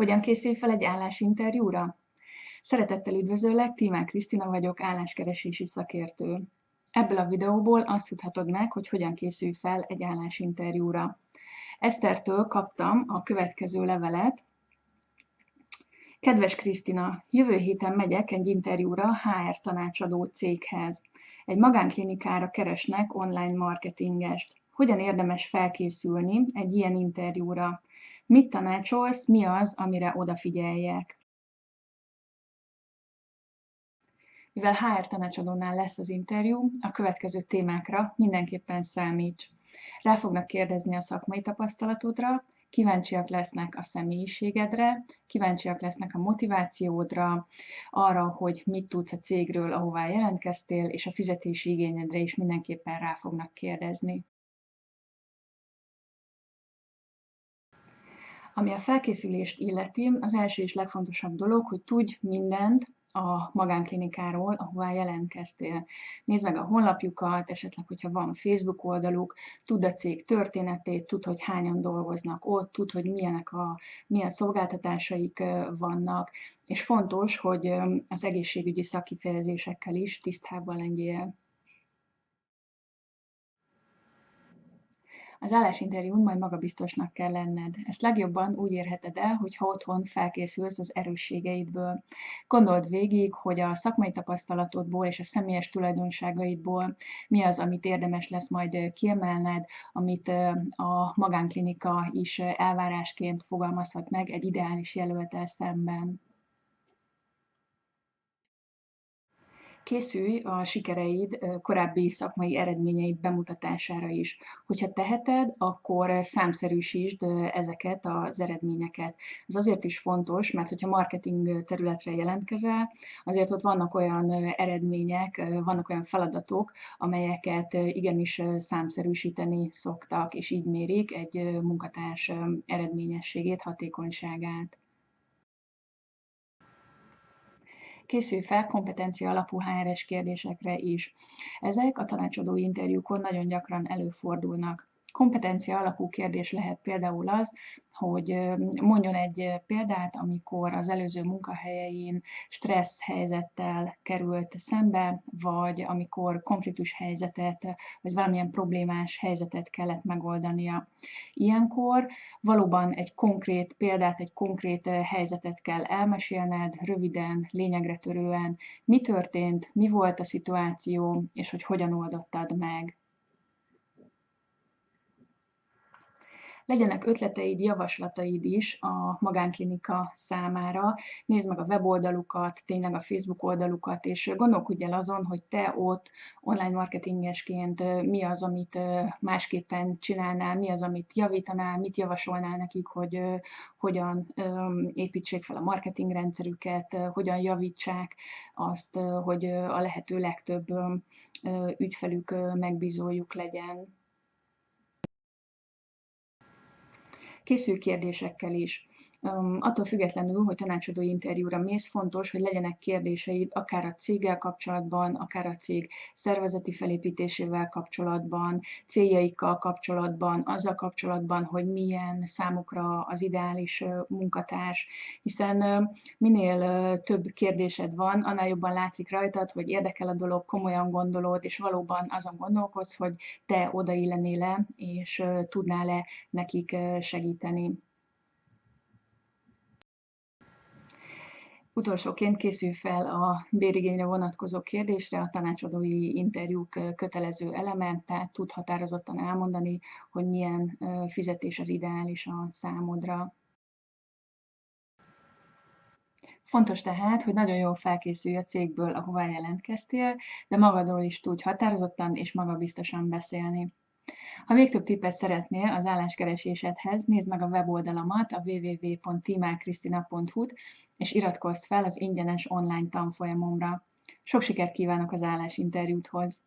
Hogyan készülj fel egy állásinterjúra? Szeretettel üdvözöllek, Tímán Krisztina vagyok, álláskeresési szakértő. Ebből a videóból azt tudhatod meg, hogy hogyan készülj fel egy állásinterjúra. Esztertől kaptam a következő levelet. Kedves Krisztina, jövő héten megyek egy interjúra HR tanácsadó céghez. Egy magánklinikára keresnek online marketingest. Hogyan érdemes felkészülni egy ilyen interjúra? Mit tanácsolsz, mi az, amire odafigyeljek? Mivel HR tanácsadónál lesz az interjú, a következő témákra mindenképpen számíts. Rá fognak kérdezni a szakmai tapasztalatodra, kíváncsiak lesznek a személyiségedre, kíváncsiak lesznek a motivációdra, arra, hogy mit tudsz a cégről, ahová jelentkeztél, és a fizetési igényedre is mindenképpen rá fognak kérdezni. Ami a felkészülést illeti, az első és legfontosabb dolog, hogy tudj mindent a magánklinikáról, ahová jelentkeztél. Nézd meg a honlapjukat, esetleg, hogyha van Facebook oldaluk, tudd a cég történetét, tudd, hogy hányan dolgoznak ott, tudd, hogy milyen szolgáltatásaik vannak, és fontos, hogy az egészségügyi szakkifejezésekkel is tisztában legyél. Az állásinterjún majd magabiztosnak kell lenned. Ezt legjobban úgy érheted el, hogyha otthon felkészülsz az erősségeidből. Gondold végig, hogy a szakmai tapasztalatodból és a személyes tulajdonságaidból mi az, amit érdemes lesz majd kiemelned, amit a magánklinika is elvárásként fogalmazhat meg egy ideális jelölttel szemben. Készülj a sikereid korábbi szakmai eredményeid bemutatására is. Hogyha teheted, akkor számszerűsítsd ezeket az eredményeket. Ez azért is fontos, mert hogyha marketing területre jelentkezel, azért ott vannak olyan eredmények, vannak olyan feladatok, amelyeket igenis számszerűsíteni szoktak, és így mérik egy munkatárs eredményességét, hatékonyságát. Készülj fel kompetencia alapú HR-es kérdésekre is. Ezek a tanácsadói interjúkon nagyon gyakran előfordulnak. Kompetencia alapú kérdés lehet például az, hogy mondjon egy példát, amikor az előző munkahelyein stressz helyzettel került szembe, vagy amikor konfliktus helyzetet, vagy valamilyen problémás helyzetet kellett megoldania. Ilyenkor valóban egy konkrét példát, egy konkrét helyzetet kell elmesélned, röviden, lényegre törően, mi történt, mi volt a szituáció, és hogy hogyan oldottad meg. Legyenek ötleteid, javaslataid is a magánklinika számára. Nézd meg a weboldalukat, tényleg a Facebook oldalukat, és gondolkodj el azon, hogy te ott online marketingesként mi az, amit másképpen csinálnál, mi az, amit javítanál, mit javasolnál nekik, hogy hogyan építsék fel a marketingrendszerüket, hogyan javítsák azt, hogy a lehető legtöbb ügyfelük, megbízójuk legyen. Készülj kérdésekkel is. Attól függetlenül, hogy tanácsadói interjúra mész, fontos, hogy legyenek kérdéseid akár a céggel kapcsolatban, akár a cég szervezeti felépítésével kapcsolatban, céljaikkal kapcsolatban, azzal kapcsolatban, hogy milyen számukra az ideális munkatárs, hiszen minél több kérdésed van, annál jobban látszik rajtad, hogy érdekel a dolog, komolyan gondolod, és valóban azon gondolkodsz, hogy te odaillenél-e, és tudnál-e nekik segíteni. Utolsóként készülj fel a bérigényre vonatkozó kérdésre, a tanácsadói interjúk kötelező eleme, tehát tud határozottan elmondani, hogy milyen fizetés az ideális a számodra. Fontos tehát, hogy nagyon jól felkészülj a cégből, ahová jelentkeztél, de magadról is tudj határozottan és magabiztosan beszélni. Ha még több tippet szeretnél az álláskeresésedhez, nézd meg a weboldalamat, a www.timalkristina.hu-t, és iratkozz fel az ingyenes online tanfolyamomra. Sok sikert kívánok az állásinterjúthoz!